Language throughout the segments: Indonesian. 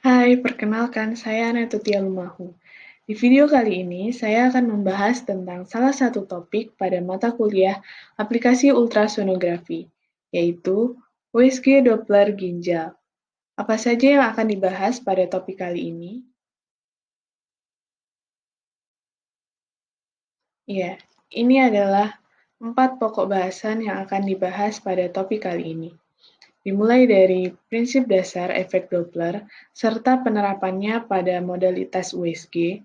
Hai, perkenalkan saya Netutia Lumahu. Di video kali ini, saya akan membahas tentang salah satu topik pada mata kuliah aplikasi ultrasonografi, yaitu USG Doppler ginjal. Apa saja yang akan dibahas pada topik kali ini? Ya, ini adalah 4 pokok bahasan yang akan dibahas pada topik kali ini. Dimulai dari prinsip dasar efek Doppler serta penerapannya pada modalitas USG.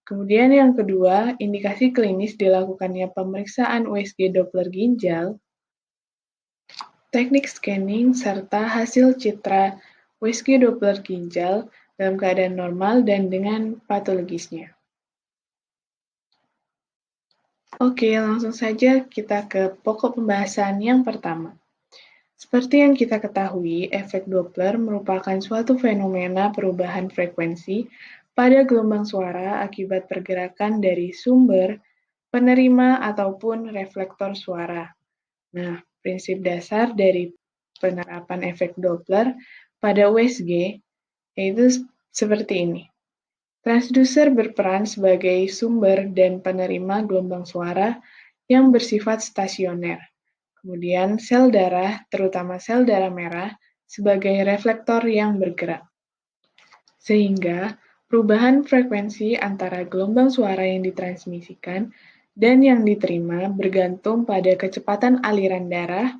Kemudian yang kedua, indikasi klinis dilakukannya pemeriksaan USG Doppler ginjal, teknik scanning, serta hasil citra USG Doppler ginjal dalam keadaan normal dan dengan patologisnya. Oke, langsung saja kita ke pokok pembahasan yang pertama. Seperti yang kita ketahui, efek Doppler merupakan suatu fenomena perubahan frekuensi pada gelombang suara akibat pergerakan dari sumber, penerima, ataupun reflektor suara. Nah, prinsip dasar dari penerapan efek Doppler pada USG yaitu seperti ini. Transducer berperan sebagai sumber dan penerima gelombang suara yang bersifat stasioner. Kemudian sel darah, terutama sel darah merah, sebagai reflektor yang bergerak. Sehingga perubahan frekuensi antara gelombang suara yang ditransmisikan dan yang diterima bergantung pada kecepatan aliran darah,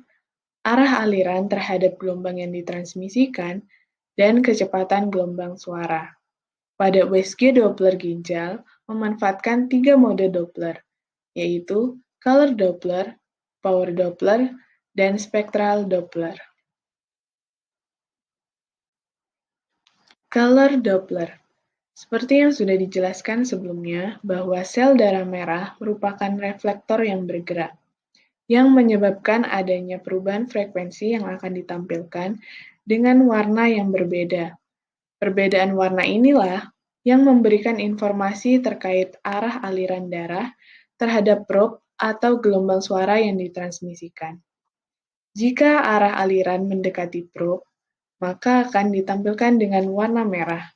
arah aliran terhadap gelombang yang ditransmisikan, dan kecepatan gelombang suara. Pada USG Doppler ginjal memanfaatkan 3 mode Doppler, yaitu color Doppler, power Doppler, dan spectral Doppler. Color Doppler. Seperti yang sudah dijelaskan sebelumnya, bahwa sel darah merah merupakan reflektor yang bergerak, yang menyebabkan adanya perubahan frekuensi yang akan ditampilkan dengan warna yang berbeda. Perbedaan warna inilah yang memberikan informasi terkait arah aliran darah terhadap probe atau gelombang suara yang ditransmisikan. Jika arah aliran mendekati probe, maka akan ditampilkan dengan warna merah,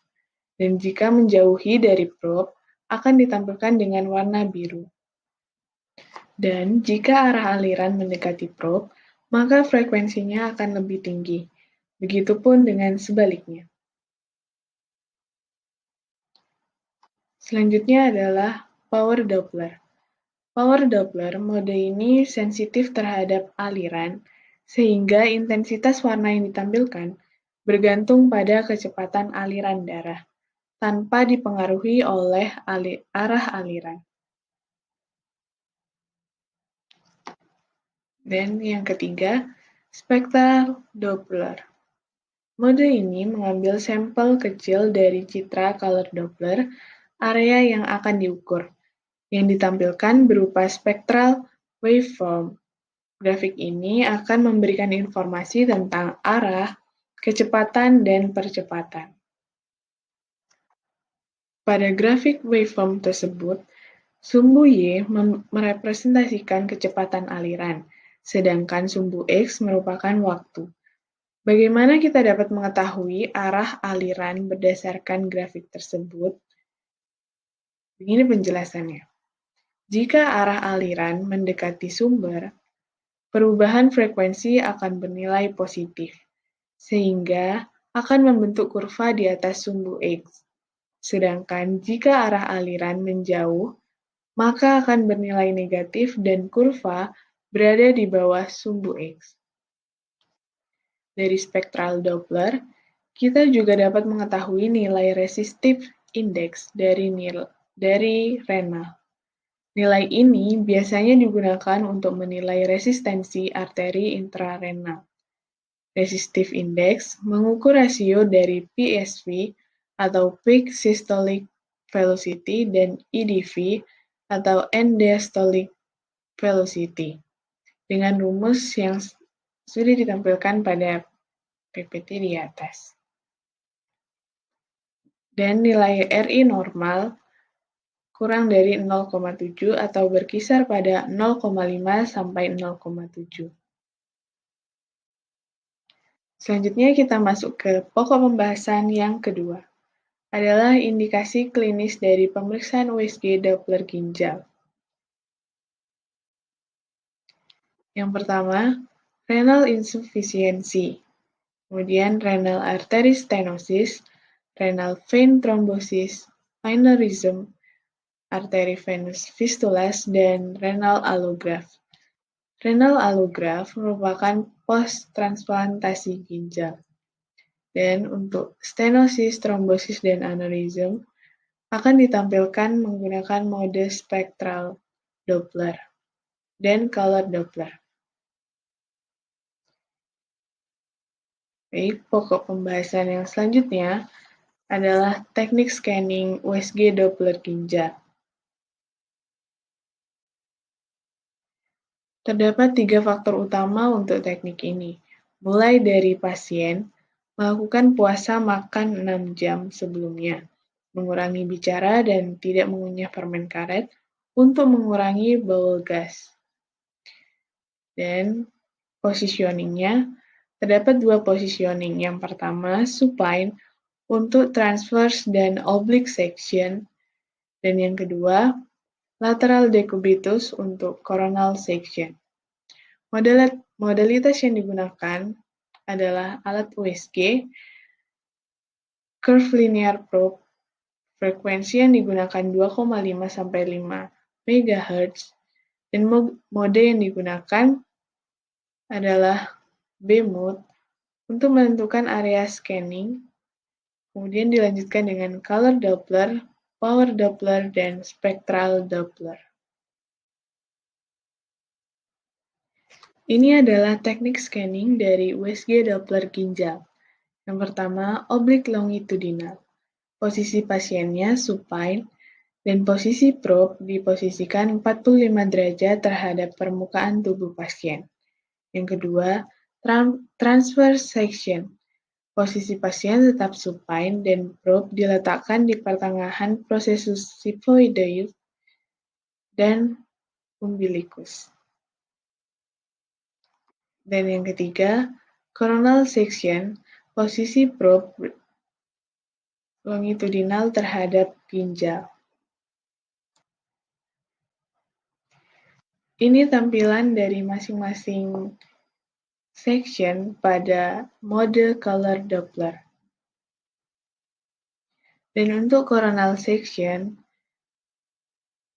dan jika menjauhi dari probe, akan ditampilkan dengan warna biru. Dan jika arah aliran mendekati probe, maka frekuensinya akan lebih tinggi. Begitupun dengan sebaliknya. Selanjutnya adalah power Doppler. Power Doppler mode ini sensitif terhadap aliran, sehingga intensitas warna yang ditampilkan bergantung pada kecepatan aliran darah, tanpa dipengaruhi oleh arah aliran. Dan yang ketiga, spectral Doppler. Mode ini mengambil sampel kecil dari citra color Doppler, area yang akan diukur, yang ditampilkan berupa spectral waveform. Grafik ini akan memberikan informasi tentang arah, kecepatan, dan percepatan. Pada grafik waveform tersebut, sumbu Y merepresentasikan kecepatan aliran, sedangkan sumbu X merupakan waktu. Bagaimana kita dapat mengetahui arah aliran berdasarkan grafik tersebut? Begini penjelasannya. Jika arah aliran mendekati sumber, perubahan frekuensi akan bernilai positif, sehingga akan membentuk kurva di atas sumbu X. Sedangkan jika arah aliran menjauh, maka akan bernilai negatif dan kurva berada di bawah sumbu X. Dari spektral Doppler, kita juga dapat mengetahui nilai resistive index dari renal. Nilai ini biasanya digunakan untuk menilai resistensi arteri intrarenal. Resistive index mengukur rasio dari PSV atau peak systolic velocity dan EDV atau end diastolic velocity dengan rumus yang sudah ditampilkan pada PPT di atas. Dan nilai RI normal kurang dari 0,7 atau berkisar pada 0,5 sampai 0,7. Selanjutnya kita masuk ke pokok pembahasan yang kedua, adalah indikasi klinis dari pemeriksaan USG Doppler ginjal. Yang pertama, renal insufficiency, kemudian renal artery stenosis, renal vein thrombosis, aneurysm, arteri venous fistulas, dan renal allograft. Renal allograft merupakan post-transplantasi ginjal. Dan untuk stenosis, trombosis, dan aneurysm akan ditampilkan menggunakan mode spectral Doppler dan color Doppler. Baik, pokok pembahasan yang selanjutnya adalah teknik scanning USG Doppler ginjal. Terdapat 3 faktor utama untuk teknik ini, mulai dari pasien melakukan puasa makan 6 jam sebelumnya, mengurangi bicara dan tidak mengunyah permen karet untuk mengurangi bau gas. Dan positioningnya, terdapat 2 positioning. Yang pertama, supine untuk transverse dan oblique section, dan yang kedua, lateral decubitus untuk coronal section. Modalitas yang digunakan adalah alat USG, curve linear probe, frekuensi yang digunakan 2,5 sampai 5 MHz, dan mode yang digunakan adalah B-mode untuk menentukan area scanning, kemudian dilanjutkan dengan color Doppler, power Doppler, dan spectral Doppler. Ini adalah teknik scanning dari USG Doppler ginjal. Yang pertama, oblique longitudinal. Posisi pasiennya supine, dan posisi probe diposisikan 45 derajat terhadap permukaan tubuh pasien. Yang kedua, transverse section. Posisi pasien tetap supine dan probe diletakkan di pertengahan processus xiphoideus dan umbilicus. Dan yang ketiga, coronal section. Posisi probe longitudinal terhadap ginjal. Ini tampilan dari masing-masing section pada mode color Doppler. Dan untuk coronal section,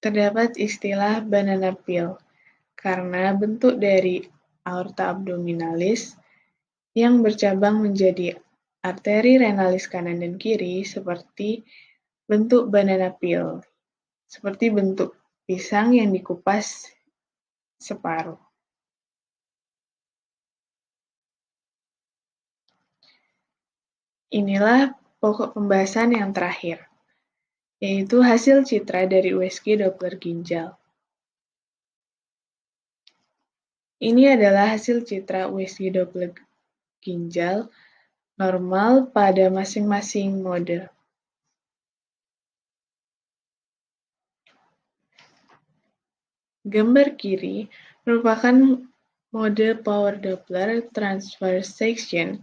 terdapat istilah banana peel karena bentuk dari aorta abdominalis yang bercabang menjadi arteri renalis kanan dan kiri seperti bentuk banana peel, seperti bentuk pisang yang dikupas separuh. Inilah pokok pembahasan yang terakhir, yaitu hasil citra dari USG Doppler ginjal. Ini adalah hasil citra USG Doppler ginjal normal pada masing-masing mode. Gambar kiri merupakan mode power Doppler transverse section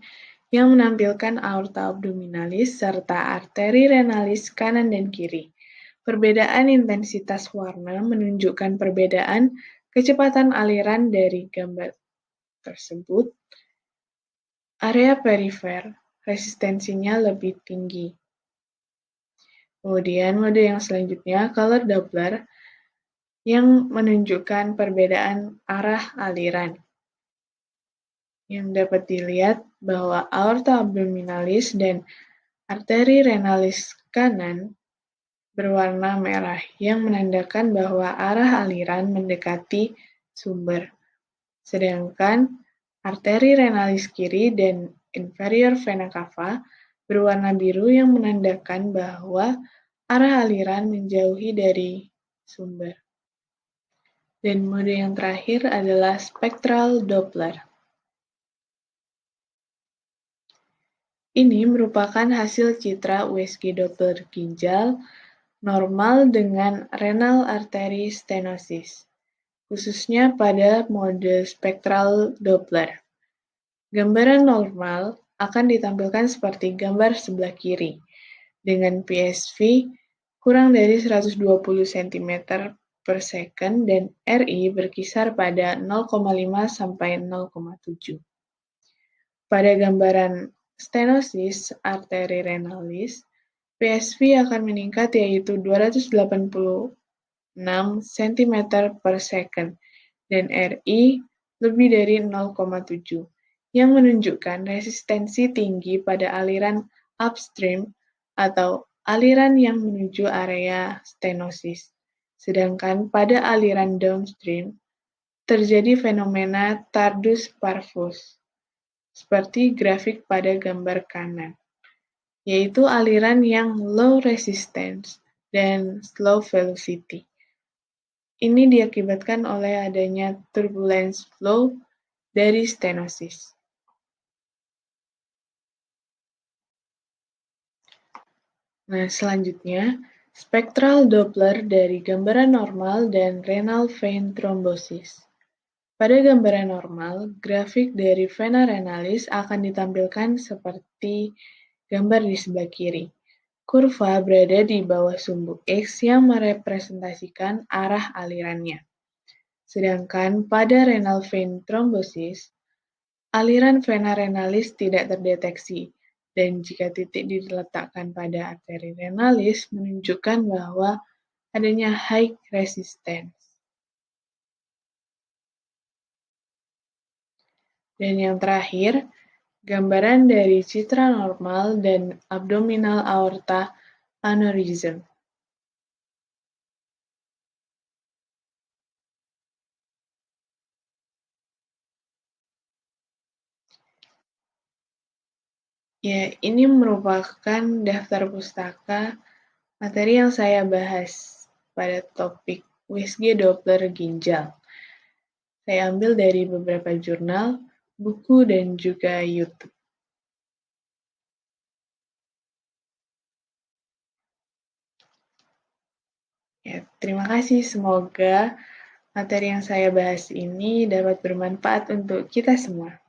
yang menampilkan aorta abdominalis serta arteri renalis kanan dan kiri. Perbedaan intensitas warna menunjukkan perbedaan kecepatan aliran dari gambar tersebut. Area perifer resistensinya lebih tinggi. Kemudian mode yang selanjutnya, color Doppler, yang menunjukkan perbedaan arah aliran. Yang dapat dilihat bahwa aorta abdominalis dan arteri renalis kanan berwarna merah yang menandakan bahwa arah aliran mendekati sumber. Sedangkan arteri renalis kiri dan inferior vena cava berwarna biru yang menandakan bahwa arah aliran menjauhi dari sumber. Dan mode yang terakhir adalah spectral Doppler. Ini merupakan hasil citra USG Doppler ginjal normal dengan renal artery stenosis, khususnya pada mode spectral Doppler. Gambaran normal akan ditampilkan seperti gambar sebelah kiri, dengan PSV kurang dari 120 cm per second dan RI berkisar pada 0,5 sampai 0,7. Pada gambaran stenosis arteri renalis, PSV akan meningkat yaitu 286 cm per second dan RI lebih dari 0,7, yang menunjukkan resistensi tinggi pada aliran upstream atau aliran yang menuju area stenosis. Sedangkan pada aliran downstream, terjadi fenomena tardus parvus, seperti grafik pada gambar kanan, yaitu aliran yang low resistance dan slow velocity. Ini diakibatkan oleh adanya turbulence flow dari stenosis. Nah, selanjutnya, spektral Doppler dari gambaran normal dan renal vein thrombosis. Pada gambaran normal, grafik dari vena renalis akan ditampilkan seperti gambar di sebelah kiri. Kurva berada di bawah sumbu X yang merepresentasikan arah alirannya. Sedangkan pada renal vein thrombosis, aliran vena renalis tidak terdeteksi, dan jika titik diletakkan pada arteri renalis menunjukkan bahwa adanya high resistance. Dan yang terakhir, gambaran dari citra normal dan abdominal aorta aneurysm. Ya, ini merupakan daftar pustaka materi yang saya bahas pada topik USG Doppler ginjal. Saya ambil dari beberapa jurnal, buku, dan juga YouTube. Ya, terima kasih. Semoga materi yang saya bahas ini dapat bermanfaat untuk kita semua.